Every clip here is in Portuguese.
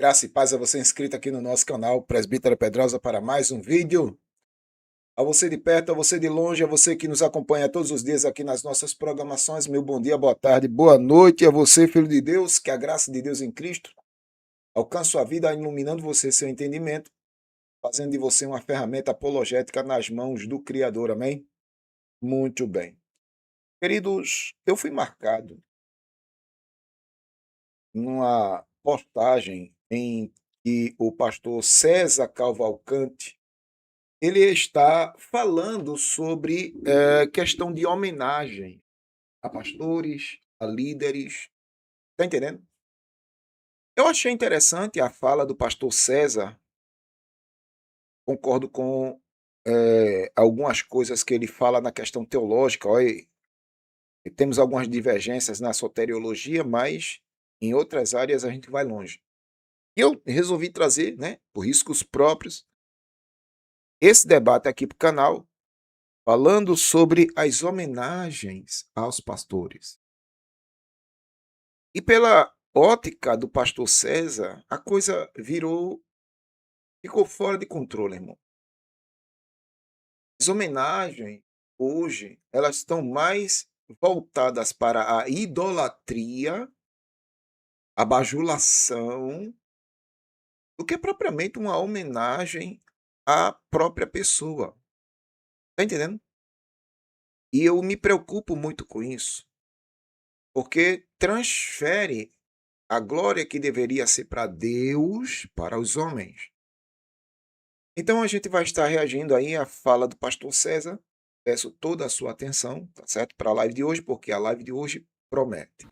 Graça e paz a você inscrito aqui no nosso canal Presbítero Pedrosa para mais um vídeo. A você de perto, a você de longe, a você que nos acompanha todos os dias aqui nas nossas programações, meu bom dia, boa tarde, boa noite a você, filho de Deus, que a graça de Deus em Cristo alcance sua vida, iluminando você seu entendimento, fazendo de você uma ferramenta apologética nas mãos do Criador, amém? Muito bem. Queridos, eu fui marcado numa postagem em que o pastor César Cavalcante ele está falando sobre questão de homenagem a pastores, a líderes. Está entendendo? Eu achei interessante a fala do pastor César, concordo com algumas coisas que ele fala na questão teológica. Olha, temos algumas divergências na soteriologia, mas em outras áreas a gente vai longe. E eu resolvi trazer, né, por riscos próprios, esse debate aqui para o canal, falando sobre as homenagens aos pastores. E pela ótica do pastor César, a coisa ficou fora de controle, irmão. As homenagens, hoje, elas estão mais voltadas para a idolatria, a bajulação, do que propriamente uma homenagem à própria pessoa. Tá entendendo? E eu me preocupo muito com isso, porque transfere a glória que deveria ser para Deus, para os homens. Então a gente vai estar reagindo aí à fala do pastor César. Peço toda a sua atenção, tá certo? Para a live de hoje, porque a live de hoje promete.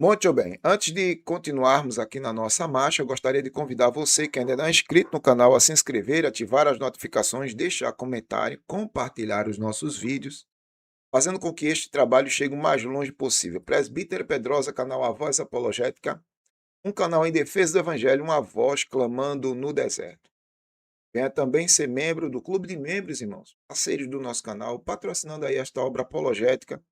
Muito bem, antes de continuarmos aqui na nossa marcha, eu gostaria de convidar você que ainda não é inscrito no canal a se inscrever, ativar as notificações, deixar comentário, compartilhar os nossos vídeos, fazendo com que este trabalho chegue o mais longe possível. Presbítero Pedrosa, canal A Voz Apologética, um canal em defesa do Evangelho, uma voz clamando no deserto. Venha também ser membro do Clube de Membros, irmãos, parceiros do nosso canal, patrocinando aí esta obra apologética,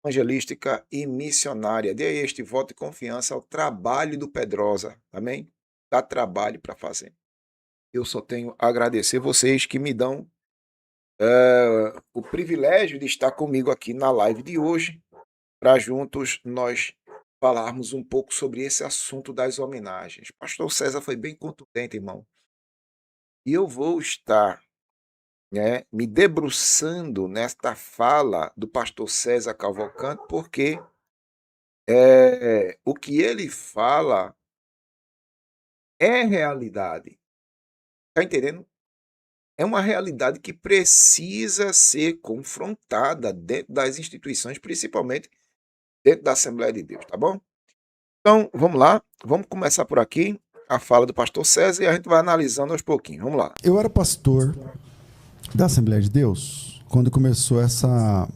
evangelística e missionária. Dê aí este voto de confiança ao trabalho do Pedrosa, amém? Dá trabalho para fazer. Eu só tenho a agradecer vocês que me dão o privilégio de estar comigo aqui na live de hoje, para juntos nós falarmos um pouco sobre esse assunto das homenagens. Pastor César foi bem contundente, irmão. E eu vou estar, né, me debruçando nesta fala do pastor César Cavalcante, porque o que ele fala é realidade. Está entendendo? É uma realidade que precisa ser confrontada dentro das instituições, principalmente dentro da Assembleia de Deus, tá bom? Então, vamos lá, vamos começar por aqui, a fala do pastor César, e a gente vai analisando aos pouquinhos. Vamos lá. Eu era pastor da Assembleia de Deus quando começou essa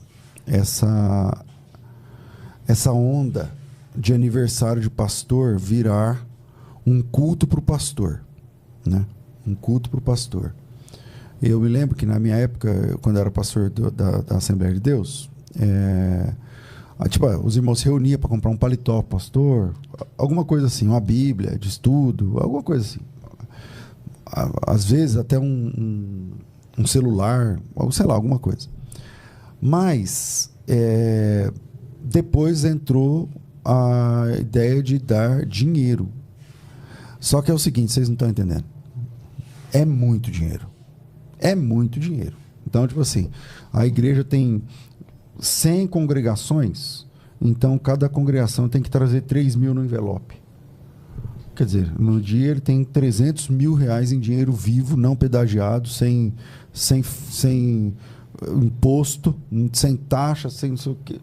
onda de aniversário de pastor virar um culto para o pastor, né? Um culto para o pastor. Eu me lembro que na minha época, quando eu era pastor da Assembleia de Deus, os irmãos se reuniam para comprar um paletó pro pastor, alguma coisa assim, uma Bíblia de estudo, alguma coisa assim. Às vezes até um celular, sei lá, alguma coisa. Mas depois entrou a ideia de dar dinheiro. Só que é o seguinte, vocês não estão entendendo. É muito dinheiro. É muito dinheiro. Então, tipo assim, a igreja tem 100 congregações, então cada congregação tem que trazer 3 mil no envelope. Quer dizer, no dia ele tem 300 mil reais em dinheiro vivo, não pedagiado, sem imposto, sem taxa, sem não sei o quê.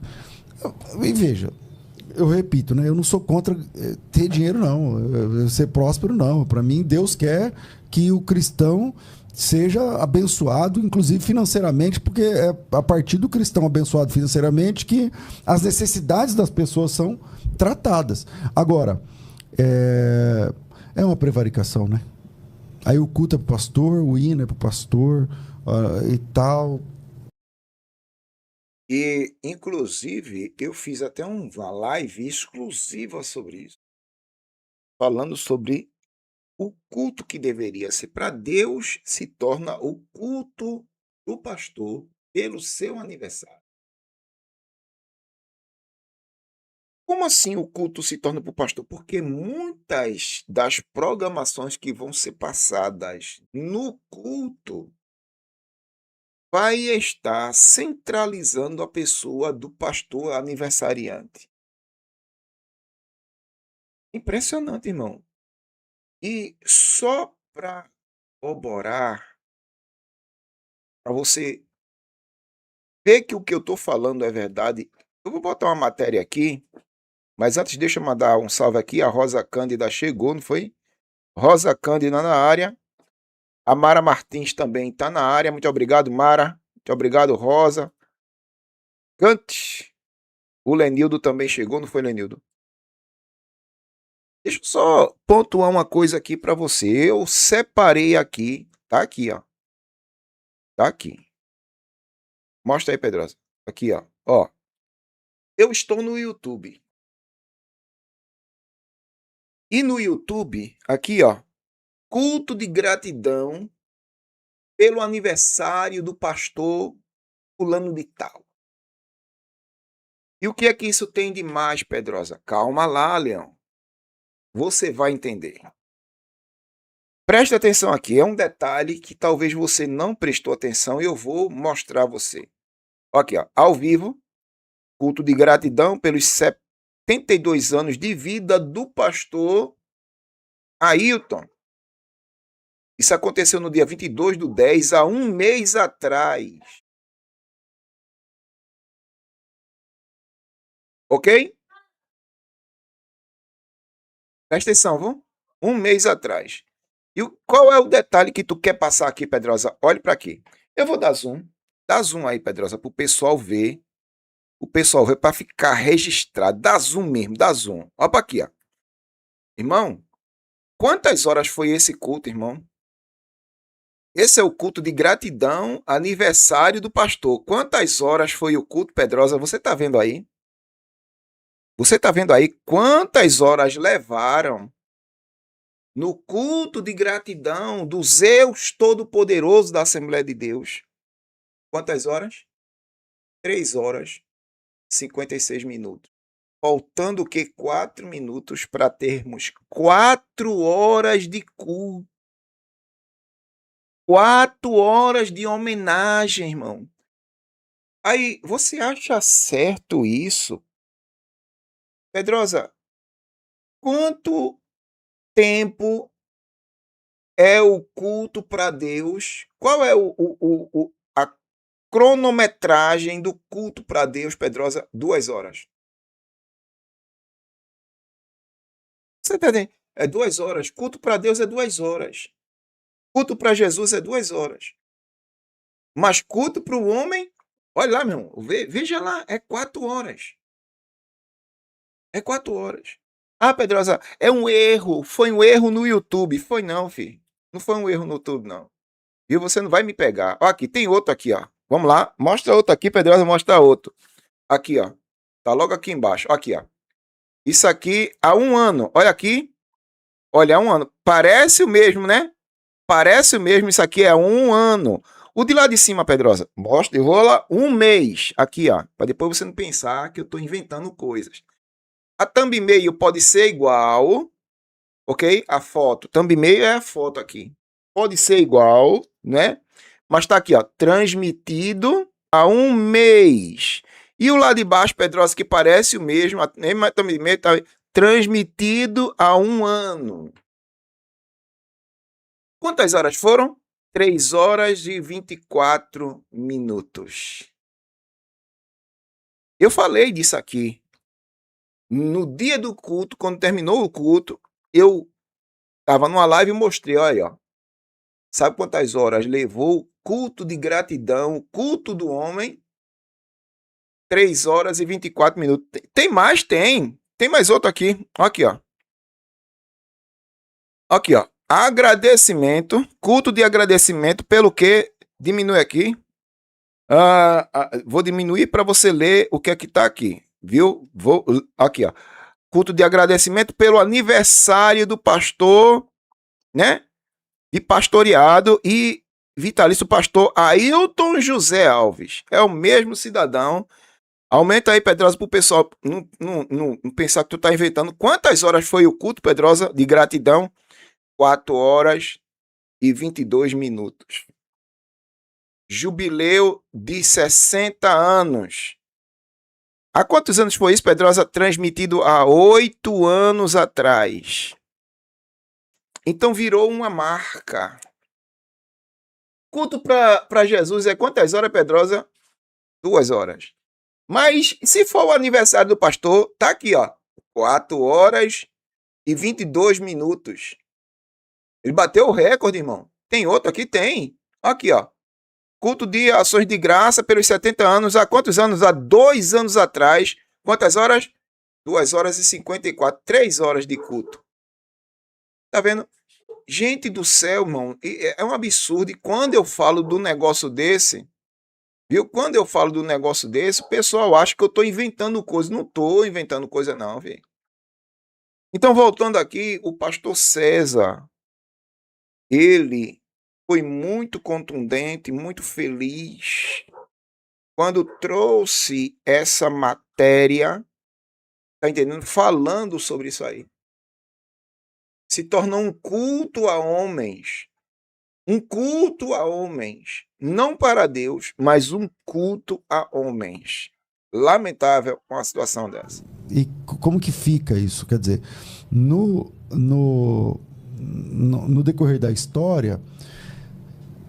E veja, eu repito, né? Eu não sou contra ter dinheiro, não. Ser próspero, não. Para mim, Deus quer que o cristão seja abençoado, inclusive financeiramente, porque é a partir do cristão abençoado financeiramente que as necessidades das pessoas são tratadas. Agora, é uma prevaricação, né? Aí o culto é para o pastor, o hino é para o pastor e tal. E, inclusive, eu fiz até uma live exclusiva sobre isso, falando sobre o culto que deveria ser para Deus se torna o culto do pastor pelo seu aniversário. Como assim o culto se torna para o pastor? Porque muitas das programações que vão ser passadas no culto vai estar centralizando a pessoa do pastor aniversariante. Impressionante, irmão. E só para corroborar, para você ver que o que eu estou falando é verdade, eu vou botar uma matéria aqui, mas antes deixa eu mandar um salve aqui. A Rosa Cândida chegou, não foi? Rosa Cândida na área. A Mara Martins também está na área. Muito obrigado, Mara. Muito obrigado, Rosa. Cante. O Lenildo também chegou, não foi, Lenildo? Deixa eu só pontuar uma coisa aqui para você. Eu separei aqui, tá aqui, ó. Tá aqui. Mostra aí, Pedrosa. Aqui, ó. Ó. Eu estou no YouTube. E no YouTube, aqui, ó, culto de gratidão pelo aniversário do pastor fulano de tal. E o que é que isso tem de mais, Pedrosa? Calma lá, Leão. Você vai entender. Preste atenção aqui, é um detalhe que talvez você não prestou atenção e eu vou mostrar a você. Aqui, ó, ao vivo, culto de gratidão pelos 72 anos de vida do pastor Ailton. Isso aconteceu no dia 22/10, há um mês atrás. Ok? Presta atenção, viu? Um mês atrás. E qual é o detalhe que tu quer passar aqui, Pedrosa? Olhe para aqui. Eu vou dar zoom. Dá zoom aí, Pedrosa, para o pessoal ver. O pessoal ver para ficar registrado. Dá zoom mesmo, dá zoom. Olha para aqui, ó. Irmão, quantas horas foi esse culto, irmão? Esse é o culto de gratidão, aniversário do pastor. Quantas horas foi o culto, Pedrosa? Você está vendo aí? Você está vendo aí quantas horas levaram no culto de gratidão do Zeus Todo-Poderoso da Assembleia de Deus? Quantas horas? 3 horas e 56 minutos. Faltando o quê? 4 minutos para termos 4 horas de culto. 4 horas de homenagem, irmão. Aí, você acha certo isso? Pedrosa, quanto tempo é o culto para Deus? Qual é a cronometragem do culto para Deus, Pedrosa? 2 horas. Você está entendendo? É 2 horas. Culto para Deus é 2 horas. Culto para Jesus é 2 horas. Mas culto para o homem, olha lá, meu irmão, veja lá, é 4 horas. É 4 horas. Ah, Pedrosa, é um erro. Foi um erro no YouTube. Foi não, filho. Não foi um erro no YouTube, não. E você não vai me pegar. Ó, aqui, tem outro aqui, ó. Vamos lá. Mostra outro aqui, Pedrosa, mostra outro. Aqui, ó. Tá logo aqui embaixo. Aqui, ó. Isso aqui há 1 ano. Olha aqui. Olha, há 1 ano. Parece o mesmo, né? Parece o mesmo. Isso aqui é 1 ano. O de lá de cima, Pedrosa, mostra, eu vou lá 1 mês. Aqui, ó. Para depois você não pensar que eu tô inventando coisas. A thumbnail pode ser igual, ok? A foto. Thumbnail é a foto aqui. Pode ser igual, né? Mas tá aqui, ó. Transmitido há 1 mês. E o lá de baixo, Pedrosa, que parece o mesmo. Mas thumbnail tá transmitido há 1 ano. Quantas horas foram? 3 horas e 24 minutos. Eu falei disso aqui. No dia do culto, quando terminou o culto, eu estava numa live e mostrei, olha, ó. Sabe quantas horas levou o culto de gratidão, o culto do homem? 3 horas e 24 minutos. Tem mais? Tem. Tem mais outro aqui. Aqui, ó. Aqui, ó. Agradecimento, culto de agradecimento, pelo que diminui aqui. Vou diminuir para você ler o que é que está aqui, viu? Aqui, ó. Culto de agradecimento pelo aniversário do pastor, né? De pastoreado e vitalício pastor Ailton José Alves. É o mesmo cidadão. Aumenta aí, Pedrosa, pro pessoal não pensar que tu tá inventando. Quantas horas foi o culto, Pedrosa, de gratidão? 4 horas e 22 minutos. Jubileu de 60 anos. Há quantos anos foi isso, Pedrosa? Transmitido há 8 anos atrás. Então virou uma marca. Culto para Jesus é quantas horas, Pedrosa? 2 horas. Mas se for o aniversário do pastor, tá aqui, ó. 4 horas e 22 minutos. Ele bateu o recorde, irmão. Tem outro aqui? Tem. Aqui, ó. Culto de ações de graça pelos 70 anos. Há quantos anos? Há 2 anos atrás. Quantas horas? 2 horas e 54. 3 horas de culto. Tá vendo? Gente do céu, irmão. É um absurdo. E quando eu falo do negócio desse, viu? Quando eu falo do negócio desse, o pessoal acha que eu tô inventando coisa. Não tô inventando coisa, não, viu? Então, voltando aqui, o pastor César, ele foi muito contundente, muito feliz quando trouxe essa matéria, tá entendendo? Falando sobre isso aí. Se tornou um culto a homens. Um culto a homens. Não para Deus, mas um culto a homens. Lamentável uma situação dessa. E como que fica isso? Quer dizer, no decorrer da história,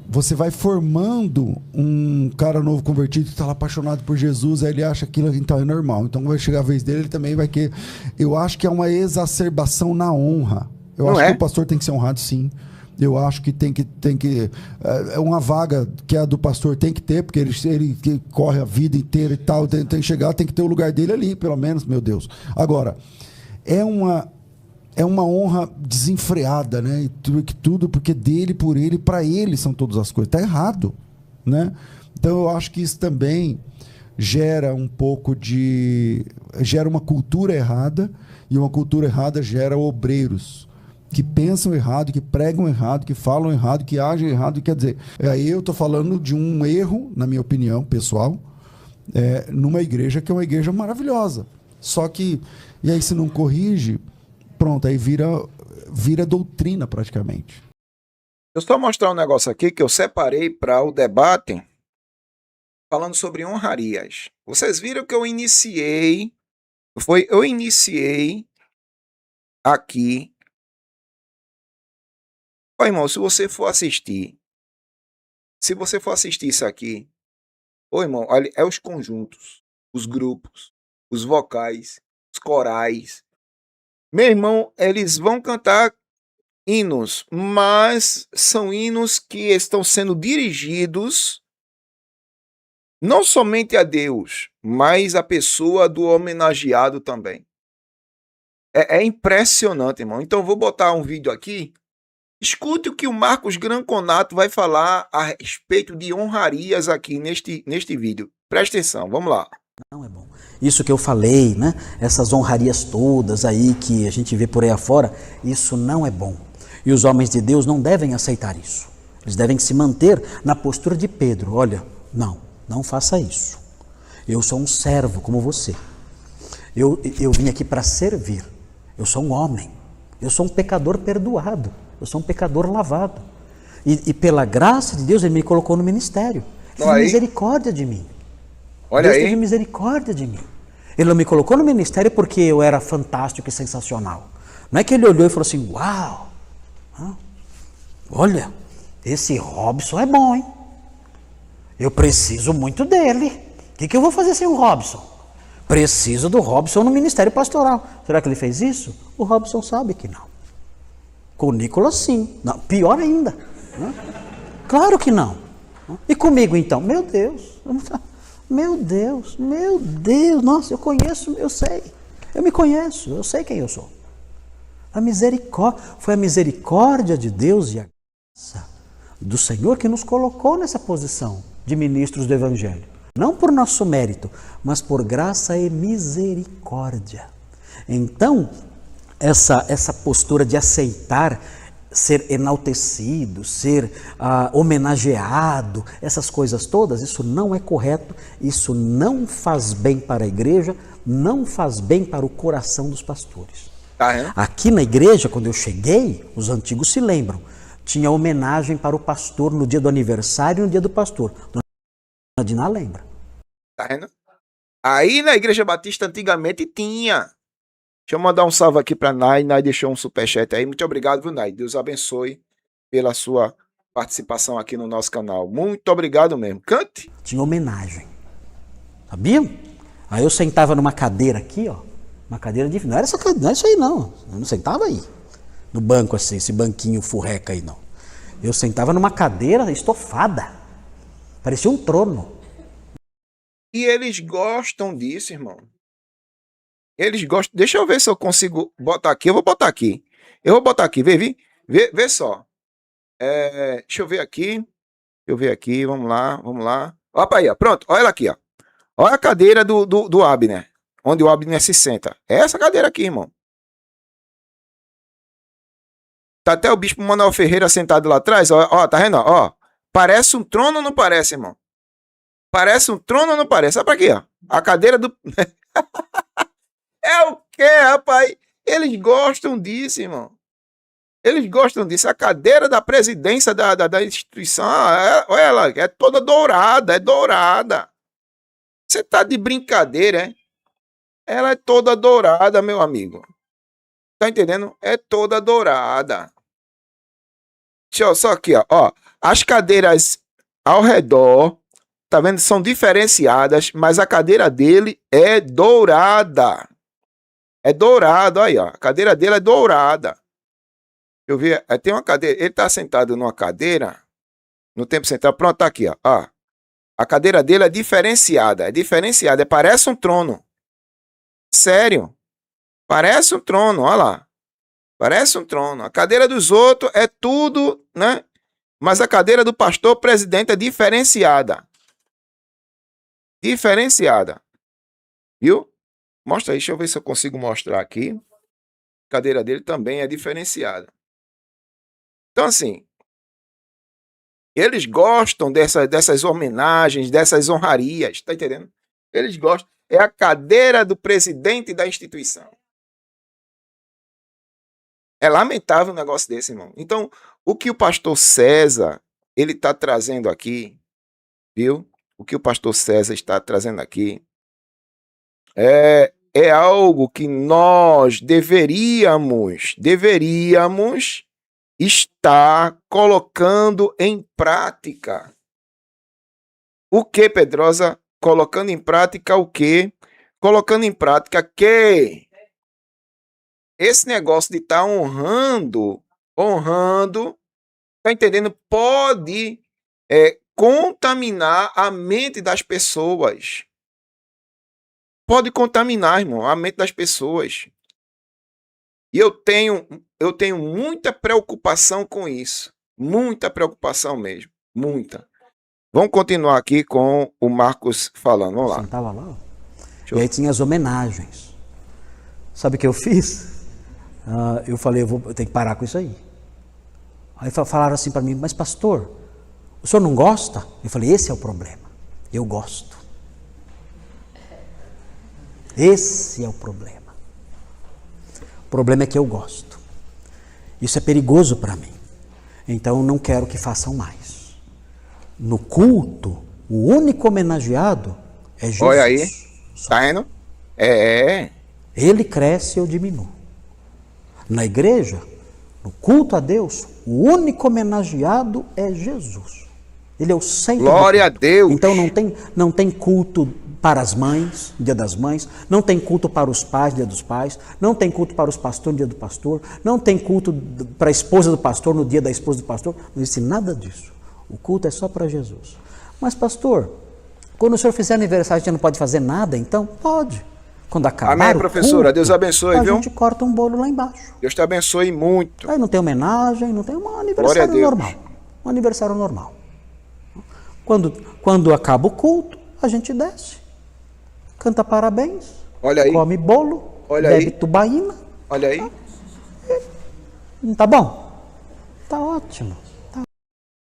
você vai formando um cara novo convertido que está lá apaixonado por Jesus, aí ele acha aquilo então é normal. Então vai chegar a vez dele, ele também vai querer. Eu acho que é uma exacerbação na honra. Eu acho que o pastor tem que ser honrado, sim. Eu acho que tem que é uma vaga que é a do pastor tem que ter, porque ele corre a vida inteira e tal, tem que chegar, tem que ter o lugar dele ali, pelo menos, meu Deus. Agora, é uma honra desenfreada, né? E tudo porque dele, por ele, para ele são todas as coisas. Tá errado, né? Então eu acho que isso também gera um pouco gera uma cultura errada, e uma cultura errada gera obreiros que pensam errado, que pregam errado, que falam errado, que agem errado. Quer dizer, aí eu estou falando de um erro, na minha opinião pessoal, numa igreja que é uma igreja maravilhosa. Só que, e aí se não corrige, pronto, aí vira doutrina praticamente. Eu só mostrar um negócio aqui que eu separei para o debate, falando sobre honrarias. Vocês viram que eu iniciei aqui. Ó, irmão, se você for assistir isso aqui, ô irmão, olha, é os conjuntos, os grupos, os vocais, os corais. Meu irmão, eles vão cantar hinos, mas são hinos que estão sendo dirigidos não somente a Deus, mas a pessoa do homenageado também. É impressionante, irmão. Então eu vou botar um vídeo aqui. Escute o que o Marcos Granconato vai falar a respeito de honrarias aqui neste vídeo. Presta atenção, vamos lá. Não é bom. Isso que eu falei, né? Essas honrarias todas aí que a gente vê por aí afora, isso não é bom. E os homens de Deus não devem aceitar isso. Eles devem se manter na postura de Pedro. Olha, não faça isso. Eu sou um servo como você. Eu vim aqui para servir. Eu sou um homem. Eu sou um pecador perdoado. Eu sou um pecador lavado. E pela graça de Deus, Ele me colocou no ministério. Ele teve misericórdia de mim. Olha Deus aí. teve misericórdia de mim. Ele não me colocou no ministério porque eu era fantástico e sensacional. Não é que Ele olhou e falou assim, uau, olha, esse Robson é bom, hein? Eu preciso muito dele. O que eu vou fazer sem o Robson? Preciso do Robson no ministério pastoral. Será que ele fez isso? O Robson sabe que não. Com o Nicolas, sim. Não, pior ainda. Claro que não. E comigo, então? Meu Deus. Nossa, eu conheço, eu sei. Eu me conheço, eu sei quem eu sou. Foi a misericórdia de Deus e a graça do Senhor que nos colocou nessa posição. de ministros do Evangelho. Não por nosso mérito, mas por graça e misericórdia. Então, essa postura de aceitar ser enaltecido, ser homenageado, essas coisas todas, isso não é correto, isso não faz bem para a igreja, não faz bem para o coração dos pastores. Aqui na igreja, quando eu cheguei, os antigos se lembram, tinha homenagem para o pastor no dia do aniversário e no dia do pastor. Dona Diná lembra. Tá vendo? Aí na Igreja Batista antigamente tinha. Deixa eu mandar um salve aqui para Nai. Nai deixou um superchat aí. Muito obrigado, viu, Nai? Deus abençoe pela sua participação aqui no nosso canal. Muito obrigado mesmo. Cante. Tinha homenagem. Sabiam? Aí eu sentava numa cadeira aqui, ó. Uma cadeira de... Não era isso aí, não. Eu não sentava aí. No banco assim, esse banquinho furreca aí, não. Eu sentava numa cadeira estofada. Parecia um trono. E eles gostam disso, irmão. Eles gostam. Deixa eu ver se eu consigo botar aqui. Eu vou botar aqui. Vê só. Deixa eu ver aqui. Vamos lá. Opa aí, ó. Pronto. Olha ela aqui, ó. Olha a cadeira do Abner. Onde o Abner se senta. É essa cadeira aqui, irmão. Tá até o bispo Manuel Ferreira sentado lá atrás. Ó, tá vendo? Ó. Parece um trono ou não parece, irmão? Parece um trono ou não parece? Olha pra aqui, ó. A cadeira do... É o quê, rapaz? Eles gostam disso, irmão. Eles gostam disso. A cadeira da presidência da instituição, olha ela, é toda dourada, é dourada. Você tá de brincadeira, é? Ela é toda dourada, meu amigo. Tá entendendo? É toda dourada. Deixa eu só aqui, ó. As cadeiras ao redor, tá vendo? São diferenciadas, mas a cadeira dele é dourada. É dourado, aí, ó. A cadeira dele é dourada. Eu vi, tem uma cadeira, ele tá sentado numa cadeira, no tempo central, pronto, tá aqui, ó. A cadeira dele é diferenciada, parece um trono. Sério. Parece um trono, olha lá. Parece um trono. A cadeira dos outros é tudo, né? Mas a cadeira do pastor presidente é diferenciada. Diferenciada. Viu? Mostra aí, deixa eu ver se eu consigo mostrar aqui. A cadeira dele também é diferenciada. Então, assim, eles gostam dessas homenagens, dessas honrarias, tá entendendo? Eles gostam. É a cadeira do presidente da instituição. É lamentável um negócio desse, irmão. Então, o que o pastor César, ele está trazendo aqui, viu? O que o pastor César está trazendo aqui é algo que nós deveríamos estar colocando em prática. O que, Pedrosa? Colocando em prática o quê? Colocando em prática que esse negócio de estar honrando, tá entendendo? Pode contaminar a mente das pessoas. Pode contaminar, irmão, a mente das pessoas. E eu tenho muita preocupação com isso. Muita preocupação mesmo. Muita. Vamos continuar aqui com o Marcos falando. Vamos lá. Sentava lá. E aí tinha as homenagens. Sabe o que eu fiz? Eu falei, eu tenho que parar com isso aí. Aí falaram assim para mim, mas pastor, o senhor não gosta? Eu falei, esse é o problema. Eu gosto. Esse é o problema. O problema é que eu gosto. Isso é perigoso para mim. Então eu não quero que façam mais. No culto, o único homenageado é Jesus. Olha aí, tá indo? Ele cresce, eu diminuo. Na igreja, no culto a Deus, o único homenageado é Jesus. Ele é o centro. Glória a Deus. Então não tem culto para as mães, dia das mães, não tem culto para os pais, dia dos pais, não tem culto para os pastores, dia do pastor, não tem culto para a esposa do pastor, no dia da esposa do pastor, não existe nada disso. O culto é só para Jesus. Mas pastor, quando o senhor fizer aniversário, a gente não pode fazer nada? Então, pode. Quando acabar amém, professora. Culto, Deus abençoe, a viu? A gente corta um bolo lá embaixo. Deus te abençoe muito. Aí não tem homenagem, não tem um aniversário normal. Um aniversário normal. Quando acaba o culto, a gente desce, canta parabéns, Olha aí, come bolo, olha bebe aí, tubaína. olha aí. Não tá bom? Tá ótimo.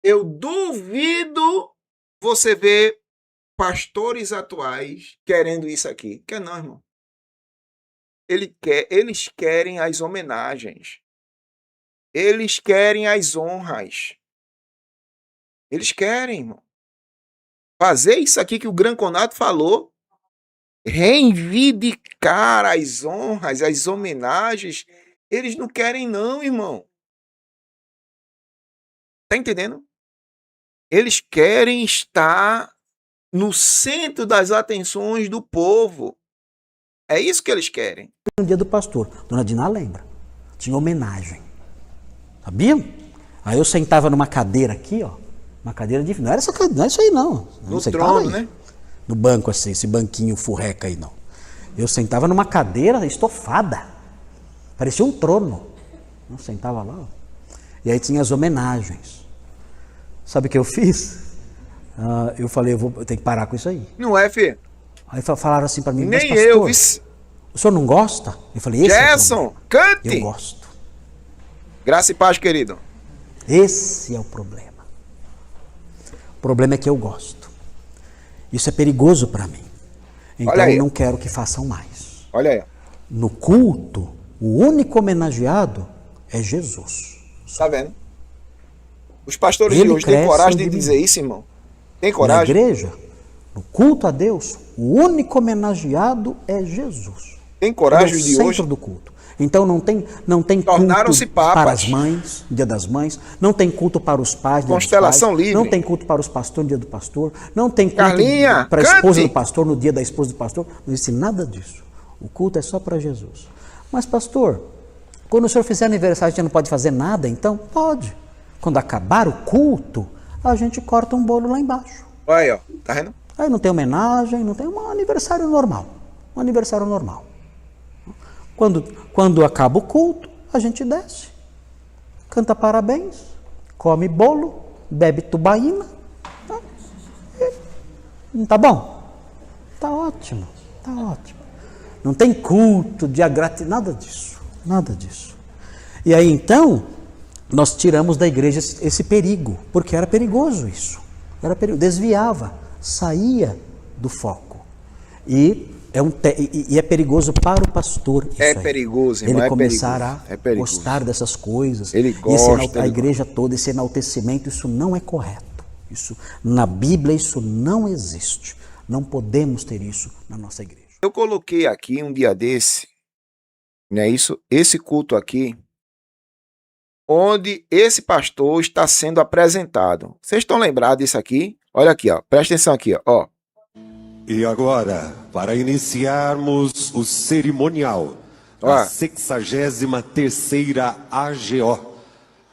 Eu duvido você ver pastores atuais querendo isso aqui. Quer não, irmão? Eles querem as homenagens. Eles querem as honras. Eles querem, irmão. Fazer isso aqui que o Gran Conato falou. Reivindicar as honras, as homenagens. Eles não querem não, irmão. Tá entendendo? Eles querem estar no centro das atenções do povo. É isso que eles querem. No dia do pastor, Dona Dina lembra, tinha homenagem. Sabiam? Aí eu sentava numa cadeira aqui, ó. Uma cadeira de. Não era essa cadeira, não é isso aí, não. Eu No sentava trono, aí, né? no banco assim, esse banquinho furreca aí, não. Eu sentava numa cadeira estofada. Parecia um trono. Eu sentava lá, ó. E aí tinha as homenagens. Sabe o que eu fiz? Eu falei, eu tenho que parar com isso aí. Não é, filho? Aí falaram assim para mim, mas Nem pastor, eu, vice. o senhor não gosta? Eu falei, esse é o Gerson, problema. cante! Eu gosto. Graça e paz, querido. Esse é o problema. O problema é que eu gosto. Isso é perigoso para mim. Então Olha aí. eu não quero que façam mais. Olha aí. No culto, o único homenageado é Jesus. Tá vendo? Os pastores Ele de hoje têm cresce, coragem eu de diminui. dizer isso, irmão? Tem Na coragem? igreja, no culto a Deus, o único homenageado é Jesus. Tem Ele é coragem o de centro hoje? do culto. Então não tem Tornaram-se culto papas. para as mães, dia das mães, não tem culto para os pais, dia Constelação dos pais, livre. não tem culto para os pastores, dia do pastor, não tem culto Carlinha, para a esposa cante! do pastor, no dia da esposa do pastor, não existe nada disso. O culto é só para Jesus. Mas pastor, quando o senhor fizer aniversário, a gente não pode fazer nada? Então, pode. Quando acabar o culto, a gente corta um bolo lá embaixo. Olha aí, ó. Tá vendo? Aí não tem homenagem, não tem um aniversário normal. Um aniversário normal. Quando acaba o culto, a gente desce, canta parabéns, come bolo, bebe tubaína. Não tá bom? Tá ótimo, tá ótimo. Não tem culto de agradecimento, nada disso, nada disso. E aí então, nós tiramos da igreja esse perigo, porque era perigoso isso. Era perigoso, desviava, saía do foco. E é perigoso para o pastor isso É aí. perigoso, irmão, Ele é começar perigoso, a é perigoso. gostar dessas coisas. Ele Esse gosta, a ele igreja toda, esse enaltecimento, isso não é correto. Isso, na Bíblia isso não existe. Não podemos ter isso na nossa igreja. Eu coloquei aqui um dia desse, né, esse culto aqui, onde esse pastor está sendo apresentado. Vocês estão lembrados disso aqui? Olha aqui, ó. Presta atenção aqui, ó. E agora, para iniciarmos o cerimonial da 63ª AGO,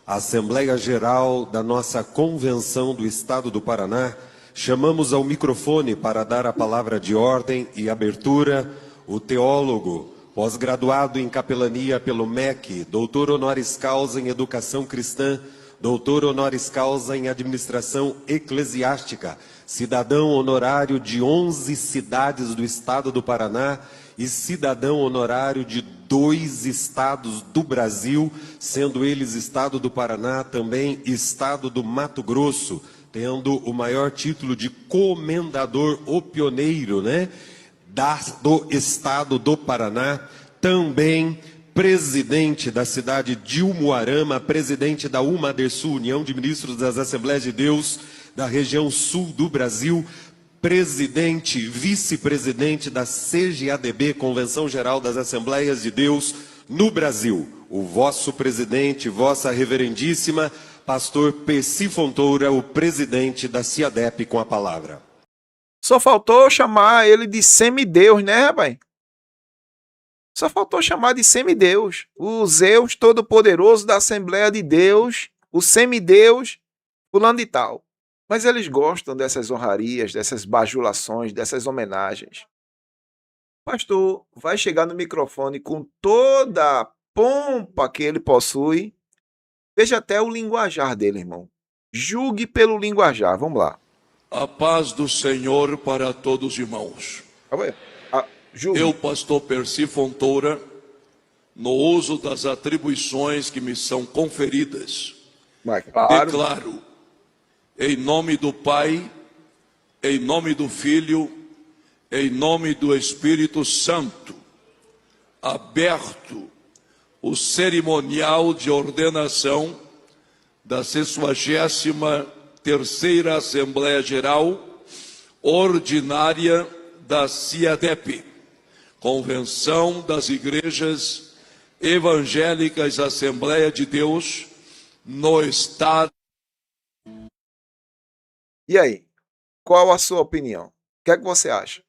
Assembleia Geral da nossa Convenção do Estado do Paraná, chamamos ao microfone para dar a palavra de ordem e abertura o teólogo, pós-graduado em capelania pelo MEC, doutor honoris causa em Educação Cristã, doutor honoris causa em Administração Eclesiástica, cidadão honorário de 11 cidades do estado do Paraná e cidadão honorário de 2 estados do Brasil, sendo eles estado do Paraná, também estado do Mato Grosso, tendo o maior título de comendador ou pioneiro, né, do estado do Paraná, também presidente da cidade de Umuarama, presidente da UMADERSU, União de Ministros das Assembleias de Deus, da região sul do Brasil, presidente, vice-presidente da CGADB, Convenção Geral das Assembleias de Deus no Brasil. O vosso presidente, vossa reverendíssima, pastor Percy Fontoura, o presidente da CIADEP, com a palavra. Só faltou chamar ele de semideus, né, rapaz? Só faltou chamar de semideus. O Zeus Todo-Poderoso da Assembleia de Deus, o semideus, fulano de tal. Mas eles gostam dessas honrarias, dessas bajulações, dessas homenagens. O pastor vai chegar no microfone com toda a pompa que ele possui. Veja até o linguajar dele, irmão. Julgue pelo linguajar. Vamos lá. A paz do Senhor para todos os irmãos. Júlio, Eu, pastor Percy Fontoura, no uso das atribuições que me são conferidas, mas, claro, declaro, em nome do Pai, em nome do Filho, em nome do Espírito Santo, aberto o cerimonial de ordenação da 63ª Assembleia Geral Ordinária da CIADEP, Convenção das Igrejas Evangélicas Assembleia de Deus, no Estado. e aí? Qual a sua opinião? O que é que você acha?